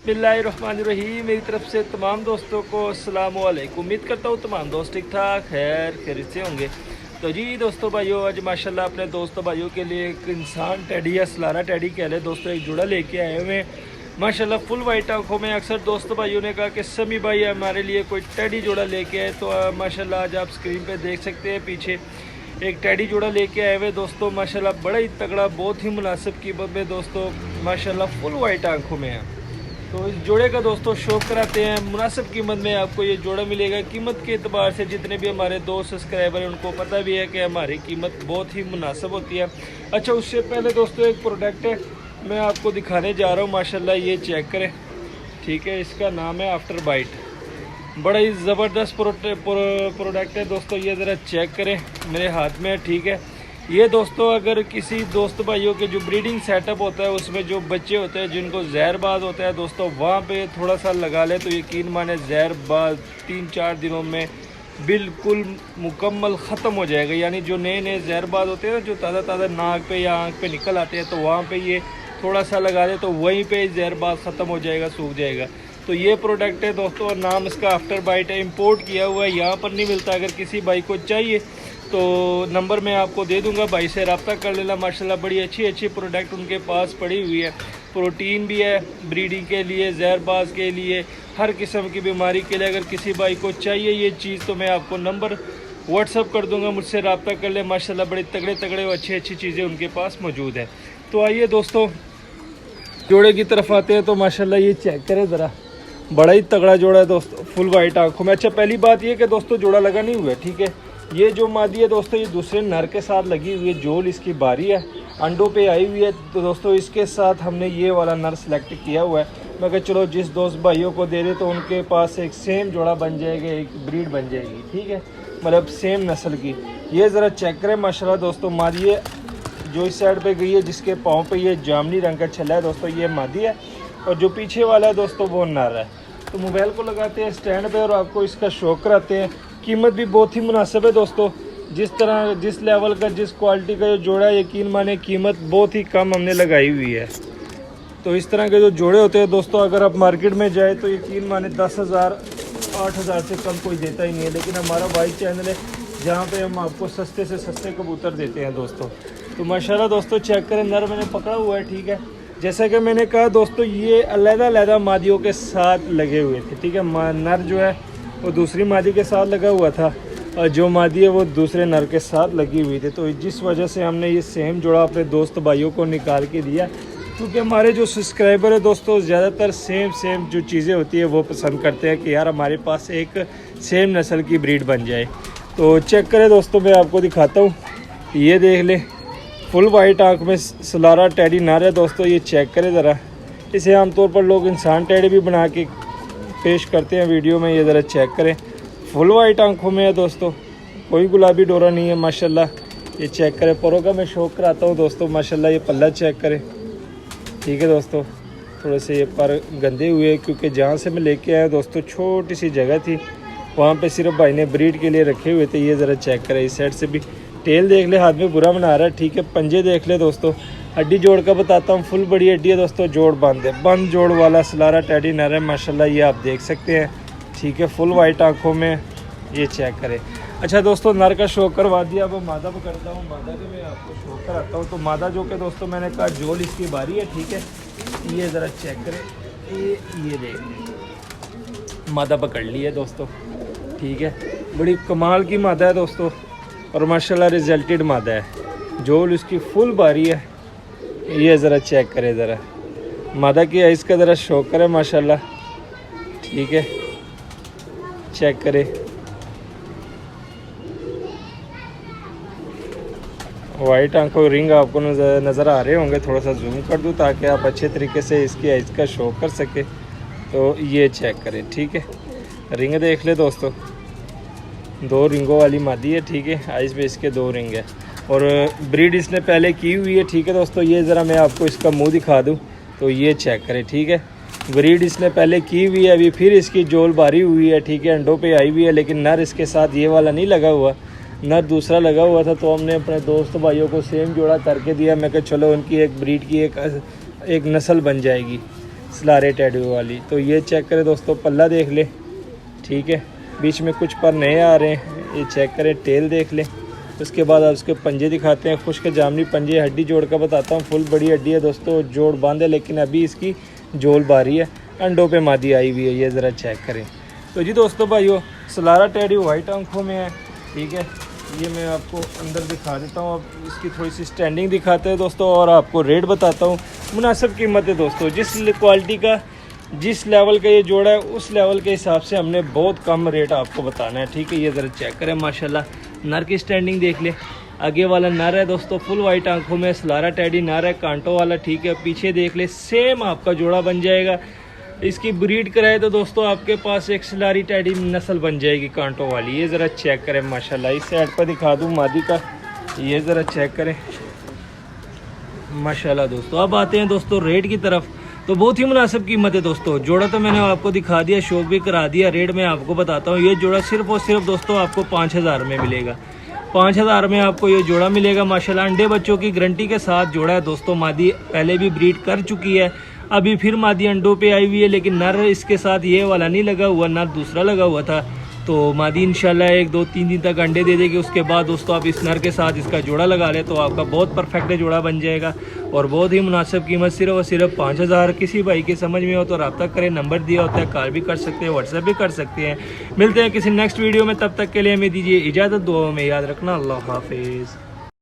बिस्मिल्लाहिर्रहमानिर्रहीम। मेरी तरफ से तमाम दोस्तों को अस्सलाम वालेकुम। उम्मीद करता हूँ तमाम दोस्त ठीक ठाक खैरियत से होंगे। तो जी दोस्तों भाइयों, आज माशाल्लाह अपने दोस्तों भाइयों के लिए एक इंसान टेडी या सलारा टेडी कह लें दोस्तों, एक जुड़ा लेके आए हुए हैं माशाल्लाह फुल वाइट आंखों में। अक्सर दोस्तों भाइयों ने कहा कि समी भाई हमारे लिए कोई टेडी जोड़ा लेके आए, तो माशाल्लाह आज आप स्क्रीन पे देख सकते हैं पीछे एक टेडी जोड़ा लेके आए हुए दोस्तों। माशाल्लाह बड़ा ही तगड़ा, बहुत ही मुनासिब कीमत में दोस्तों, माशाल्लाह फुल वाइट आंखों में है। तो इस जोड़े का दोस्तों शौक कराते हैं, मुनासिब कीमत में आपको ये जोड़ा मिलेगा। कीमत के एतबार से जितने भी हमारे दोस्त सब्सक्राइबर हैं उनको पता भी है कि हमारी कीमत बहुत ही मुनासिब होती है। अच्छा, उससे पहले दोस्तों एक प्रोडक्ट है मैं आपको दिखाने जा रहा हूँ। माशाल्लाह ये चेक करें, ठीक है। इसका नाम है आफ्टर बाइट। बड़ा ही ज़बरदस्त प्रोडक्ट है दोस्तों, ये ज़रा चेक करें मेरे हाथ में है, ठीक है। ये दोस्तों अगर किसी दोस्त भाइयों के जो ब्रीडिंग सेटअप होता है उसमें जो बच्चे होते हैं जिनको जहरबाज होता है दोस्तों, वहाँ पे थोड़ा सा लगा ले तो यकीन माने जहरबाज 3-4 दिनों में बिल्कुल मुकम्मल ख़त्म हो जाएगा। यानी जो नए नए जहरबाज होते हैं ना, जो ताज़ा ताज़ा नाक पे या आँख पे निकल आते हैं, तो वहाँ पे ये थोड़ा सा लगा ले तो वहीं पे जहरबाज ख़त्म हो जाएगा, सूख जाएगा। तो ये प्रोडक्ट है दोस्तों, और नाम इसका आफ्टर बाइट है। इंपोर्ट किया हुआ है, यहाँ पर नहीं मिलता। अगर किसी भाई को चाहिए तो नंबर मैं आपको दे दूंगा, भाई से रब्ता कर लेना। माशाल्लाह बड़ी अच्छी प्रोडक्ट उनके पास पड़ी हुई है। प्रोटीन भी है ब्रीडिंग के लिए, जहरबाज के लिए, हर किस्म की बीमारी के लिए। अगर किसी भाई को चाहिए ये चीज़ तो मैं आपको नंबर व्हाट्सअप कर दूंगा, मुझसे रब्ता कर ले। माशाल्लाह बड़े तगड़े और अच्छी चीज़ें उनके पास मौजूद है। तो आइए दोस्तों जोड़े की तरफ आते हैं। तो माशाल्लाह ये चेक करें ज़रा, बड़ा ही तगड़ा जोड़ा है दोस्तों, फुल वाइट आंखों में। अच्छा, पहली बात ये कि दोस्तों जोड़ा लगा नहीं हुआ है, ठीक है। ये जो मादी है दोस्तों ये दूसरे नर के साथ लगी हुई है, जोल इसकी बारी है, अंडों पे आई हुई है। तो दोस्तों इसके साथ हमने ये वाला नर सेलेक्ट किया हुआ है। मैं कहा चलो जिस दोस्त भाइयों को दे दे तो उनके पास एक सेम जोड़ा बन जाएगा, एक ब्रीड बन जाएगी, ठीक है, मतलब सेम नस्ल की। ये ज़रा चेक करें माशाल्लाह दोस्तों, मादी है जो इस साइड पे गई है, जिसके पाँव पे ये जामनी रंग का छल्ला है दोस्तों, ये मादी है। और जो पीछे वाला है दोस्तों वो नर है। तो मोबाइल को लगाते हैं स्टैंड पे और आपको इसका शौक कराते हैं। कीमत भी बहुत ही मुनासिब है दोस्तों, जिस तरह जिस लेवल का जिस क्वालिटी का जो जोड़ा है, यकीन माने कीमत बहुत ही कम हमने लगाई हुई है। तो इस तरह के जो जोड़े होते हैं दोस्तों, अगर आप मार्केट में जाए तो यकीन माने 10,000 8,000 से कम कोई देता ही नहीं है। लेकिन हमारा वाई चैनल है जहाँ पे हम आपको सस्ते से सस्ते कबूतर देते हैं दोस्तों। तो माशाल्लाह दोस्तों चेक करें, नर मैंने पकड़ा हुआ है, ठीक है। जैसा कि मैंने कहा दोस्तों, ये अलग-अलग मादियों के साथ लगे हुए थे, ठीक है। नर जो है वो दूसरी मादी के साथ लगा हुआ था और जो मादी है वो दूसरे नर के साथ लगी हुई थी। तो जिस वजह से हमने ये सेम जोड़ा अपने दोस्त भाइयों को निकाल के दिया, क्योंकि हमारे जो सब्सक्राइबर है दोस्तों ज़्यादातर सेम जो चीज़ें होती है वो पसंद करते हैं कि यार हमारे पास एक सेम नस्ल की ब्रीड बन जाए। तो चेक करें दोस्तों, मैं आपको दिखाता हूँ, ये देख लें, फुल वाइट आंख में सलारा टेडी नर है दोस्तों। ये चेक करें ज़रा, इसे आमतौर पर लोग इंसान टेडी भी बना के पेश करते हैं वीडियो में। ये ज़रा चेक करें, फुल वाइट आंखों में है दोस्तों, कोई गुलाबी डोरा नहीं है माशाल्लाह। ये चेक करें, परों का मैं शौक कराता हूँ दोस्तों। माशाल्लाह ये पल्ला चेक करें, ठीक है दोस्तों। थोड़े से ये पर गंदे हुए, क्योंकि जहाँ से मैं लेके आया दोस्तों छोटी सी जगह थी, वहाँ पे सिर्फ भाई ने ब्रीड के लिए रखे हुए थे। ये ज़रा चेक करें, इस साइड से भी टेल देख ले, हाथ में बुरा बना रहा है, ठीक है। पंजे देख ले दोस्तों, हड्डी जोड़ का बताता हूँ, फुल बड़ी हड्डी है दोस्तों, जोड़ बंद जोड़ वाला सलारा टेडी नर है माशाल्लाह। ये आप देख सकते हैं, ठीक है, फुल वाइट आंखों में। ये चेक करें। अच्छा दोस्तों, नर का शौक करवा दिया, अब मादा पर करता हूँ। मादा के मैं आपको शौक कराता हूँ। तो मादा जो कि दोस्तों मैंने कहा जोल इसकी बारी है, ठीक है। ये ज़रा चेक करें, ये देख मादा पकड़ ली है दोस्तों, ठीक है। बड़ी कमाल की मादा है दोस्तों, और माशाल्लाह रिजल्टेड मादा है। जोल इसकी फुल बारी है। ये ज़रा चेक करें, ज़रा मादा की आइस का ज़रा शौक करें माशाल्लाह, ठीक है। चेक करें, वाइट आंखों रिंग आपको नज़र आ रहे होंगे, थोड़ा सा जूम कर दूं ताकि आप अच्छे तरीके से इसकी आइस का शौक कर सके। तो ये चेक करें, ठीक है। रिंग देख ले दोस्तों, 2 रिंगों वाली मादी है, ठीक है। आइस पे इसके 2 रिंग है और ब्रीड इसने पहले की हुई है, ठीक है दोस्तों। ये ज़रा मैं आपको इसका मुंह दिखा दूं, तो ये चेक करें, ठीक है। ब्रीड इसने पहले की हुई है, अभी फिर इसकी जोल बारी हुई है, ठीक है। अंडों पे आई हुई है, लेकिन नर इसके साथ ये वाला नहीं लगा हुआ, नर दूसरा लगा हुआ था। तो हमने अपने दोस्त भाइयों को सेम जोड़ा करके दिया। मैं कहा चलो उनकी एक ब्रीड की एक नस्ल बन जाएगी। सलारे टेडी वाली। तो ये चेक करें दोस्तों, पल्ला देख ले, ठीक है, बीच में कुछ पर नए आ रहे हैं, ये चेक करें, टेल देख लें। उसके बाद आप उसके पंजे दिखाते हैं, खुश्क जामनी पंजे, हड्डी जोड़ का बताता हूँ, फुल बड़ी हड्डी है दोस्तों, जोड़ बांधे, लेकिन अभी इसकी जोल बारी है, अंडों पे मादी आई हुई है, ये ज़रा चेक करें। तो जी दोस्तों भाइयों, सलारा टेडी वाइट आंखों में है, ठीक है। ये मैं आपको अंदर दिखा देता हूँ, अब इसकी थोड़ी सी स्टैंडिंग दिखाते हैं दोस्तों, और आपको रेट बताता हूँ। मुनासिब कीमत है दोस्तों, जिस क्वालिटी का, जिस लेवल का ये जोड़ा है, उस लेवल के हिसाब से हमने बहुत कम रेट आपको बताना है, ठीक है। ये ज़रा चेक करें, माशाल्लाह नर की स्टैंडिंग देख ले, आगे वाला नर है दोस्तों, फुल वाइट आंखों में, सलारा टेडी नर है, कांटों वाला, ठीक है। पीछे देख ले, सेम आपका जोड़ा बन जाएगा। इसकी ब्रीड कराए तो दोस्तों आपके पास एक सलारी टेडी नस्ल बन जाएगी कांटों वाली। ये ज़रा चेक करें माशाल्लाह, इस साइड पर दिखा दूँ मादी का, ये ज़रा चेक करें माशाल्लाह दोस्तों। अब आते हैं दोस्तों रेट की तरफ। तो बहुत ही मुनासिब कीमत है दोस्तों, जोड़ा तो मैंने आपको दिखा दिया, शौक भी करा दिया, रेट मैं आपको बताता हूँ। ये जोड़ा सिर्फ और सिर्फ दोस्तों आपको 5000 में मिलेगा, 5000 में आपको ये जोड़ा मिलेगा माशाल्लाह। अंडे बच्चों की गारंटी के साथ जोड़ा है दोस्तों। मादी पहले भी ब्रीड कर चुकी है, अभी फिर मादी अंडों पे आई हुई है, लेकिन नर इसके साथ ये वाला नहीं लगा हुआ, नर दूसरा लगा हुआ था। तो मादी इंशाल्लाह 1 2 3 दिन तक अंडे दे देगी। उसके बाद दोस्तों आप इस नर के साथ इसका जोड़ा लगा लें तो आपका बहुत परफेक्ट जोड़ा बन जाएगा, और बहुत ही मुनासिब कीमत, सिर्फ और सिर्फ 5000। किसी भाई के समझ में हो तो रब्ता करें, नंबर दिया होता है, कॉल भी कर सकते हैं, व्हाट्सएप भी कर सकते हैं। मिलते हैं किसी नेक्स्ट वीडियो में, तब तक के लिए हमें दीजिए इजाज़त, दुआओं में याद रखना, अल्लाह हाफिज़।